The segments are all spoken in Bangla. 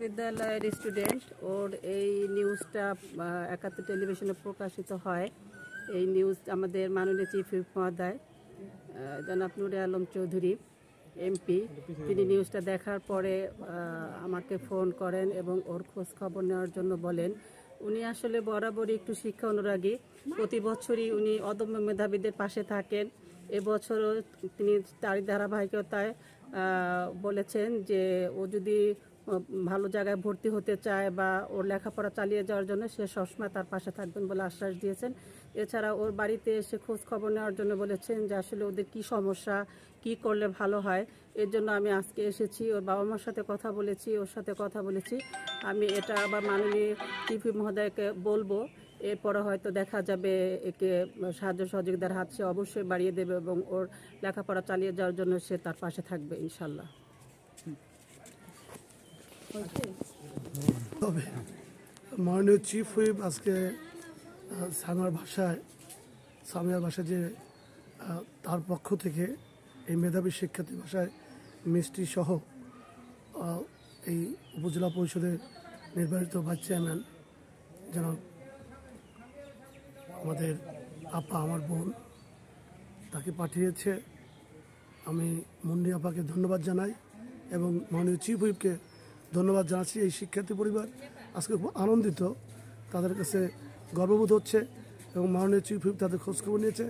বিদ্যালয়ের স্টুডেন্ট ওর এই নিউজটা একাত্তর টেলিভিশনে প্রকাশিত হয়। এই নিউজ আমাদের মাননীয় চিফ হুইপ মহোদয় জনাব নুরে আলম চৌধুরী এমপি, তিনি নিউজটা দেখার পরে আমাকে ফোন করেন এবং ওর খোঁজ খবর নেওয়ার জন্য বলেন। উনি আসলে বরাবরই একটু শিক্ষা অনুরাগী, প্রতি বছরই উনি অদম্য মেধাবীদের পাশে থাকেন। এবছরও তিনি তারই ধারাবাহিকতায় বলেছেন যে ও যদি ভালো জায়গায় ভর্তি হতে চায় বা ওর লেখাপড়া চালিয়ে যাওয়ার জন্য সে সবসময় তার পাশে থাকবেন বলে আশ্বাস দিয়েছেন। এছাড়া ওর বাড়িতে এসে খোঁজ খবর নেওয়ার জন্য বলেছেন যে আসলে ওদের কি সমস্যা, কি করলে ভালো হয়। এর জন্য আমি আজকে এসেছি, ওর বাবা মার সাথে কথা বলেছি, ওর সাথে কথা বলেছি। আমি এটা আবার মাননীয় চিফ মহোদয়কে বলবো, এরপরে হয়তো দেখা যাবে একে সাহায্য সহযোগিতার হাত সে অবশ্যই বাড়িয়ে দেবে এবং ওর লেখাপড়া চালিয়ে যাওয়ার জন্য সে তার পাশে থাকবে ইনশাল্লাহ। তবে মাননীয় চিফ হুইপ আজকে সামিয়ার ভাষায় যে তার পক্ষ থেকে এই মেধাবী শিক্ষার্থী ভাষায় মিষ্টি সহ এই উপজেলা পরিষদের নির্বাচিত ভাইস চেয়ারম্যান যেন আমাদের আপা, আমার বোন, তাকে পাঠিয়েছে। আমি মুন্নি আপাকে ধন্যবাদ জানাই এবং মাননীয় চিফ হুইপকে ধন্যবাদ জানাচ্ছি। এই শিক্ষার্থী পরিবার আজকে খুব আনন্দিত, তাদের কাছে গর্ববোধ হচ্ছে এবং মাননীয় চিফ হুইপ তাদের খোঁজখবর নিয়েছে।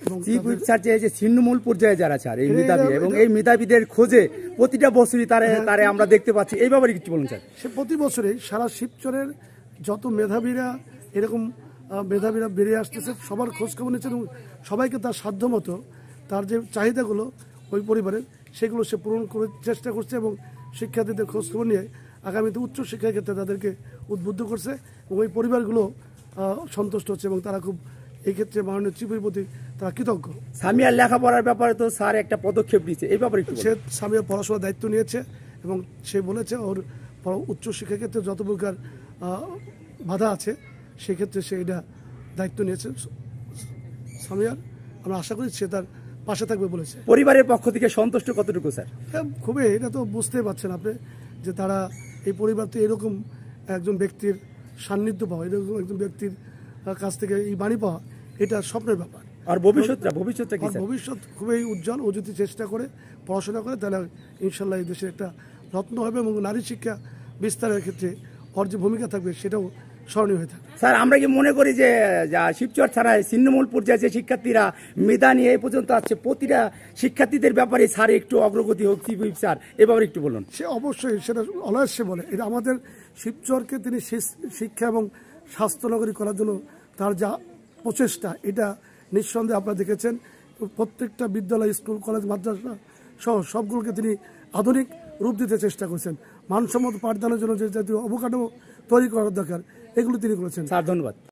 এবং চিফ হুইপ স্যার যে ছিন্নমূল পর্যায়ে যারা স্যার এই মেধাবী এবং এই মেধাবীদের খোঁজে প্রতিটা বছরই তারে আমরা দেখতে পাচ্ছি, এই ব্যাপারে কিছু বলুন স্যার। সে প্রতি বছরেই সারা শিবচরের যত মেধাবীরা এরকম মেধাবীরা বেরিয়ে আসতেছে সবার খোঁজখবর নিচ্ছে এবং সবাইকে তার সাধ্য মতো তার যে চাহিদাগুলো ওই পরিবারের সেগুলো সে পূরণ করে চেষ্টা করছে এবং শিক্ষার্থীদের খোঁজখবর নিয়ে আগামীতে উচ্চ শিক্ষার ক্ষেত্রে তাদেরকে উদ্বুদ্ধ করছে এবং ওই পরিবারগুলো সন্তুষ্ট হচ্ছে এবং তারা খুব এই ক্ষেত্রে মাননীয় চিফের প্রতি তারা কৃতজ্ঞ। সামিয়ার লেখাপড়ার ব্যাপারে তো স্যার একটা পদক্ষেপ নিয়েছে, এই ব্যাপারে সে সামিয়ার পড়াশোনার দায়িত্ব নিয়েছে এবং সে বলেছে ওর উচ্চ শিক্ষার ক্ষেত্রে যত প্রকার বাধা আছে সেক্ষেত্রে সে এটা দায়িত্ব নিয়েছে। সামিয়ার আমরা আশা করি সে তার পাশে থাকবে বলেছে। পরিবারের পক্ষ থেকে সন্তুষ্ট কতটুকু স্যার? খুবই, এটা তো বুঝতেই পারছেন আপনি যে তারা এই পরিবার তো এরকম একজন ব্যক্তির সান্নিধ্য পাওয়া, এরকম একজন ব্যক্তির কাছ থেকে এই বাণী পাওয়া, এটা স্বপ্নের ব্যাপার। আর ভবিষ্যৎ খুবই উজ্জ্বল। ও যদি চেষ্টা করে পড়াশোনা করে তাহলে ইনশাল্লাহ এই দেশের একটা রত্ন হবে এবং নারী শিক্ষা বিস্তারের ক্ষেত্রে ওর যে ভূমিকা থাকবে সেটাও স্মরণীয় হয়ে থাকে। স্যার আমরা কি মনে করি যে শিবচর ছাড়াই ছিন্নমূল পর্যায়ে যে শিক্ষার্থীরা মেধা নিয়ে এই পর্যন্ত আসছে, প্রতিটা শিক্ষার্থীদের ব্যাপারে স্যার একটু অগ্রগতি হোক, চিফ হুইপ স্যার এবার একটু বলুন। সে অবশ্যই সেটা অলওয়েজ সে বলে, এটা আমাদের শিবচরকে তিনি শিক্ষা এবং স্বাস্থ্যনগরী করার জন্য তার যা প্রচেষ্টা এটা নিঃসন্দেহে আপনারা দেখেছেন। প্রত্যেকটা বিদ্যালয়, স্কুল, কলেজ, মাদ্রাসা সহ সবগুলোকে তিনি আধুনিক রূপ দিতে চেষ্টা করেছেন। মানসম্মত পাঠদানের জন্য যে জাতীয় অবকাঠামো তৈরি করার দরকার এগুলো তিনি করেছেন। স্যার ধন্যবাদ।